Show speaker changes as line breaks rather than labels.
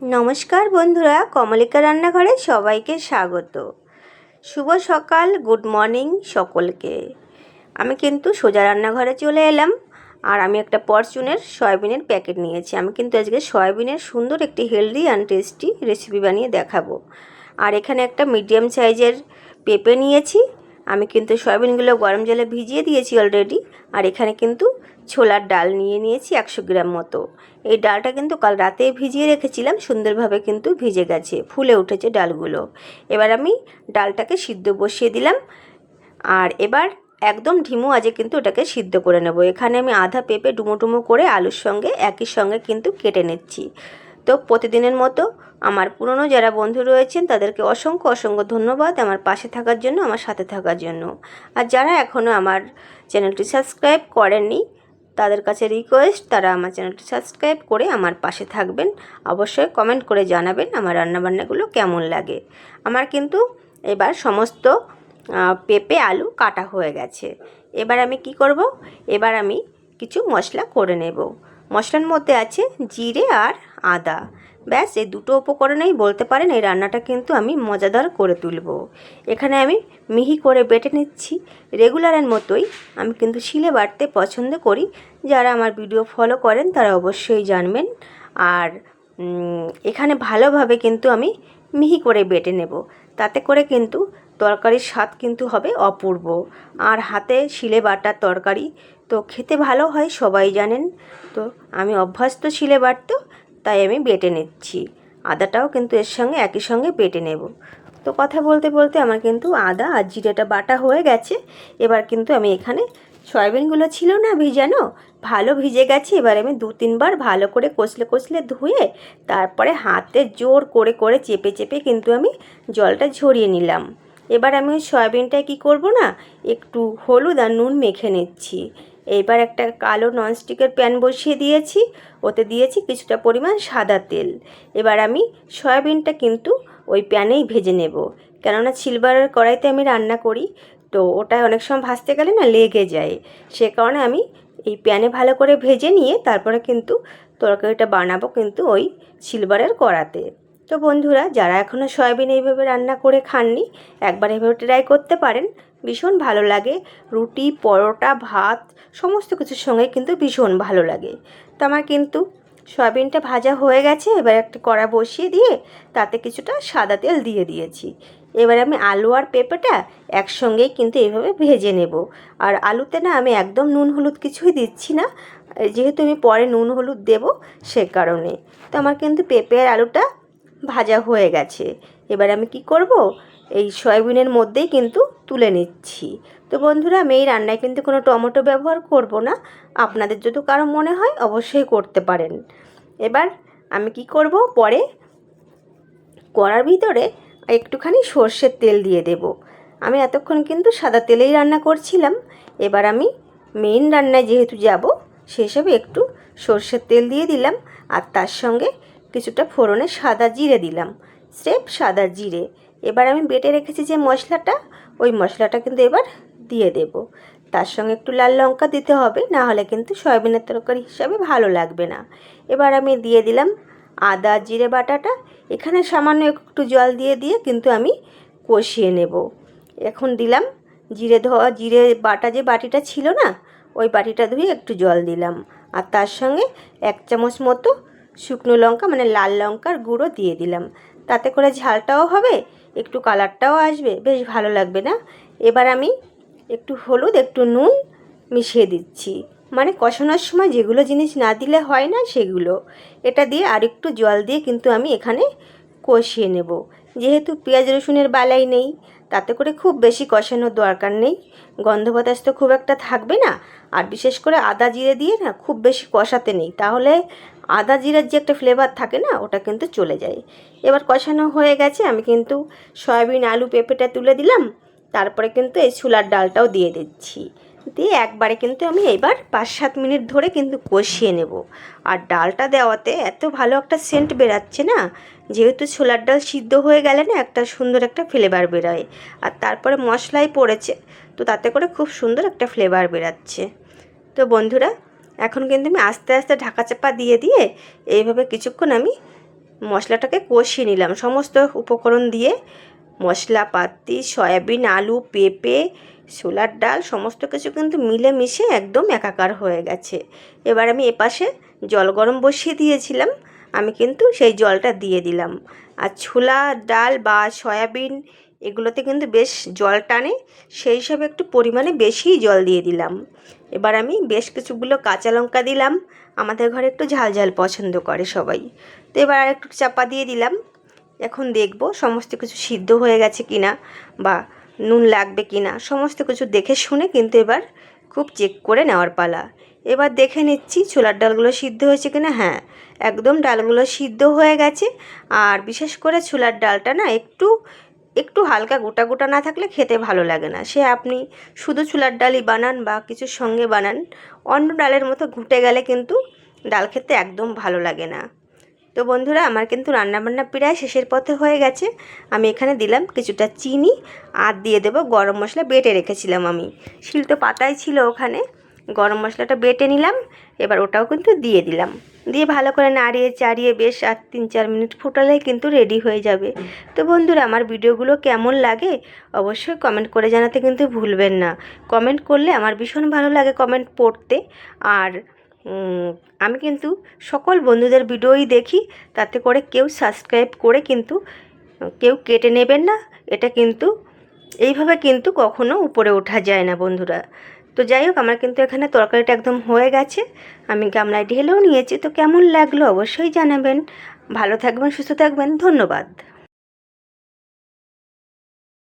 নমস্কার বন্ধুরা, কমলিকা রান্নাঘরে সবাইকে স্বাগত। শুভ সকাল, গুড মর্নিং সকলকে। আমি কিন্তু সোজা রান্নাঘরে চলে এলাম। আর আমি একটা ফরচুনের সয়াবিনের প্যাকেট নিয়েছি। আমি কিন্তু আজকে সয়াবিনের সুন্দর একটি হেলদি অ্যান্ড টেস্টি রেসিপি বানিয়ে দেখাবো। আর এখানে একটা মিডিয়াম সাইজের পেঁপে নিয়েছি। আমি কিন্তু সয়াবিনগুলো গরম জলে ভিজিয়ে দিয়েছি অলরেডি। আর এখানে কিন্তু ছোলার ডাল নিয়েছি 100 গ্রাম মতো। এই ডালটা কিন্তু কাল রাতে ভিজিয়ে রেখেছিলাম, সুন্দরভাবে কিন্তু ভিজে গেছে, ফুলে উঠেছে ডালগুলো। এবার আমি ডালটাকে সিদ্ধ বসিয়ে দিলাম। আর এবার একদম ঢিমু আজে কিন্তু ওটাকে সিদ্ধ করে নেব। এখানে আমি আধা পেঁপে ডুমো ডুমো করে আলুর সঙ্গে একই সঙ্গে কিন্তু কেটে নিচ্ছি। তো প্রতিদিনের মতো আমার পুরনো যারা বন্ধু রয়েছেন তাদেরকে অসংখ্য অসংখ্য ধন্যবাদ আমার পাশে থাকার জন্য, আমার সাথে থাকার জন্য। আর যারা এখনও আমার চ্যানেলটি সাবস্ক্রাইব করেননি তাদের কাছে রিকোয়েস্ট, তারা আমার চ্যানেলটি সাবস্ক্রাইব করে আমার পাশে থাকবেন। অবশ্যই কমেন্ট করে জানাবেন আমার রান্নাবান্নাগুলো কেমন লাগে। আমার কিন্তু এবার সমস্ত পেঁপে আলু কাটা হয়ে গেছে। এবার আমি কি করব, এবার আমি কিছু মশলা করে নেব। মশলার মধ্যে আছে জিরে আর আদা। ব্যাস এই দুটো উপকরণেই বলতে পারেন এই রান্নাটা কিন্তু আমি মজাদার করে তুলব। এখানে আমি মিহি করে বেটে নিচ্ছি। রেগুলারের মতোই আমি কিন্তু শিলে বাটতে পছন্দ করি। যারা আমার ভিডিও ফলো করেন তারা অবশ্যই জানবেন। আর এখানে ভালোভাবে কিন্তু আমি মিহি করে বেটে নেব। তাতে করে কিন্তু তরকারির স্বাদ কিন্তু হবে অপূর্ব। আর হাতে শিলে বাটার তরকারি তো খেতে ভালো হয়, সবাই জানেন। তো আমি অভ্যস্ত শিলে বাটতে, তাই আমি বেটে নিচ্ছি। আদাটাও কিন্তু এর সঙ্গে একই সঙ্গে বেটে নেব। তো কথা বলতে বলতে আমার কিন্তু আদা আর জিরেটা বাটা হয়ে গেছে। এবার কিন্তু আমি এখানে সয়াবিনগুলো ছিল না ভিজানো, ভালো ভিজে গেছে। এবার আমি 2-3 বার ভালো করে কষলে কষলে ধুয়ে তারপরে হাতে জোর করে করে চেপে চেপে কিন্তু আমি জলটা ঝরিয়ে নিলাম। এবার আমি ওই সয়াবিনটায় কী করব না, একটু হলুদ আর নুন মেখে নিচ্ছি। এইবার একটা কালো ননস্টিকের প্যান বসিয়ে দিয়েছি, ওতে দিয়েছি কিছুটা পরিমাণ সাদা তেল। এবার আমি সয়াবিনটা কিন্তু ওই প্যানেই ভেজে নেব, কেননা সিলভারের কড়াইতে আমি রান্না করি, তো ওটা অনেক সময় ভাজতে গেলে না লেগে যায়। সে কারণে আমি এই প্যানে ভালো করে ভেজে নিয়ে তারপরে কিন্তু তরকারিটা বানাবো কিন্তু ওই সিলভারের কড়াতে। তো বন্ধুরা, যারা এখনও সয়াবিন এইভাবে রান্না করে খাননি, একবার এভাবে ট্রাই করতে পারেন। ভীষণ ভালো লাগে, রুটি, পরোটা, ভাত সমস্ত কিছুর সঙ্গে কিন্তু ভীষণ ভালো লাগে। তো আমার কিন্তু সয়াবিনটা ভাজা হয়ে গেছে। এবার একটা কড়া বসিয়ে দিয়ে তাতে কিছুটা সাদা তেল দিয়ে দিয়েছি। এবার আমি আলু আর পেঁপেটা একসঙ্গেই কিন্তু এইভাবে ভেজে নেব। আর আলুতে না আমি একদম নুন হলুদ কিছুই দিচ্ছি না, যেহেতু আমি পরে নুন হলুদ দেব সে কারণে। তো আমার কিন্তু পেঁপে আর আলুটা ভাজা হয়ে গেছে। এবার আমি কি করব, এই সয়াবিনের মধ্যেই কিন্তু তুলে নিচ্ছি। তো বন্ধুরা, আমি এই রান্নায় কিন্তু কোনো টমেটো ব্যবহার করব না। আপনাদের যদি কারো মনে হয় অবশ্যই করতে পারেন। এবার আমি কি করব, পরে কড়ার ভিতরে একটুখানি সর্ষের তেল দিয়ে দেব। আমি এতক্ষণ কিন্তু সাদা তেলেই রান্না করছিলাম। এবার আমি মেইন রান্নায় যেহেতু যাব, সেসবে একটু সর্ষের তেল দিয়ে দিলাম। আর তার সঙ্গে কিছুটা ফোড়নে সাদা জিরে দিলাম, স্রেফ সাদা জিরে। এবার আমি বেটে রেখেছি যে মশলাটা, ওই মশলাটা কিন্তু এবার দিয়ে দেব। তার সঙ্গে একটু লাল লঙ্কা দিতে হবে, না হলে কিন্তু সয়াবিনের তরকারি হিসাবে ভালো লাগবে না। এবার আমি দিয়ে দিলাম আদা জিরে বাটাটা। এখানে সামান্য একটু জল দিয়ে দিয়ে কিন্তু আমি কষিয়ে নেব। এখন দিলাম জিরে বাটা যে বাটিটা ছিল না, ওই বাটিটা ধুয়ে একটু জল দিলাম। আর তার সঙ্গে 1 চামচ মতো শুকনো লঙ্কা মানে লাল লঙ্কার গুঁড়ো দিয়ে দিলাম। তাতে করে ঝালটাও হবে, একটু কালারটাও আসবে, বেশ ভালো লাগবে না। এবার আমি একটু হলুদ একটু নুন মিশিয়ে দিচ্ছি, মানে কষানোর সময় যেগুলো জিনিস না দিলে হয় না সেগুলো। এটা দিয়ে আর একটু জল দিয়ে কিন্তু আমি এখানে কষিয়ে নেব। যেহেতু পেঁয়াজ রসুনের বালাই নেই, তাতে করে খুব বেশি কষানোর দরকার নেই। গন্ধ বাতাস তো খুব একটা থাকবে না। আর বিশেষ করে আদা জিরে দিয়ে না খুব বেশি কষাতে নেই, তাহলে আদা জিরের যে একটা ফ্লেভার থাকে না, ওটা কিন্তু চলে যায়। এবার কষানো হয়ে গেছে, আমি কিন্তু সয়াবিন আলু পেঁপেটা তুলে দিলাম। তারপরে কিন্তু এই ছোলার ডালটাও দিয়ে দিচ্ছি। দিয়ে একবারে কিন্তু আমি এবার 5-7 মিনিট ধরে কিন্তু কষিয়ে নেব। আর ডালটা দেওয়াতে এত ভালো একটা সেন্ট বেরাচ্ছে না, যেহেতু ছোলার ডাল সিদ্ধ হয়ে গেলে না একটা সুন্দর একটা ফ্লেভার বেরোয়। আর তারপরে মশলাই পড়েছে, তো তাতে করে খুব সুন্দর একটা ফ্লেভার বেরাচ্ছে। তো বন্ধুরা, এখন কিন্তু আমি আস্তে আস্তে ঢাকা চাপা দিয়ে দিয়ে এইভাবে কিছুক্ষণ আমি মশলাটাকে কষিয়ে নিলাম সমস্ত উপকরণ দিয়ে। মশলাপাতি, সয়াবিন, আলু, পেঁপে, ছোলার ডাল সমস্ত কিছু কিন্তু মিলেমিশে একদম একাকার হয়ে গেছে। এবার আমি এপাশে জল গরম বসিয়ে দিয়েছিলাম, আমি কিন্তু সেই জলটা দিয়ে দিলাম। আর ছোলা ডাল বা সয়াবিন এগুলোতে কিন্তু বেশ জল টানে, সেই হিসাবে একটু পরিমাণে বেশিই জল দিয়ে দিলাম। এবার আমি বেশ কিছুগুলো কাঁচা লঙ্কা দিলাম, আমাদের ঘরে একটু ঝাল ঝাল পছন্দ করে সবাই। তো এবার আর একটু চাপা দিয়ে দিলাম। এখন দেখব সমস্ত কিছু সিদ্ধ হয়ে গেছে কিনা বা নুন লাগবে কিনা, সমস্ত কিছু দেখে শুনে কিন্তু এবার খুব চেক করে নেওয়ার পালা। এবার দেখে নিচ্ছি ছোলার ডালগুলো সিদ্ধ হয়েছে কিনা। হ্যাঁ, একদম ডালগুলো সিদ্ধ হয়ে গেছে। আর বিশেষ করে ছোলার ডালটা না একটু একটু হালকা গোটা গোটা না থাকলে খেতে ভালো লাগে না। সে আপনি শুধু ছোলার ডালই বানান বা কিছুর সঙ্গে বানান, অন্য ডালের মতো ঘুঁটে গেলে কিন্তু ডাল খেতে একদম ভালো লাগে না। তো বন্ধুরা, আমার কিন্তু রান্নাবান্না প্রায় শেষের পথে হয়ে গেছে। আমি এখানে দিলাম কিছুটা চিনি আর দিয়ে দেবো গরম মশলা বেটে রেখেছিলাম আমি, শিলতো পাতায় ছিল ওখানে, গরম মশলাটা বেটে নিলাম। এবার ওটাও কিন্তু দিয়ে দিলাম, দিয়ে ভালো করে নাড়িয়ে চাড়িয়ে বেশ আর 3-4 মিনিট ফুটালেই কিন্তু রেডি হয়ে যাবে। তো বন্ধুরা, আমার ভিডিওগুলো কেমন লাগে অবশ্যই কমেন্ট করে জানাতে কিন্তু ভুলবেন না। কমেন্ট করলে আমার ভীষণ ভালো লাগে কমেন্ট পড়তে। আর আমি কিন্তু সকল বন্ধুদের ভিডিওই দেখি, তাতে করে কেউ সাবস্ক্রাইব করে কিন্তু কেউ কেটে নেবেন না। এটা কিন্তু এইভাবে কিন্তু কখনো উপরে ওঠা যায় না বন্ধুরা। তো যাই হোক, আমার কিন্তু এখানে তরকারিটা একদম হয়ে গেছে, আমি গামলায় ঢেলেও নিয়েছি। তো কেমন লাগলো অবশ্যই জানাবেন। ভালো থাকবেন, সুস্থ থাকবেন, ধন্যবাদ।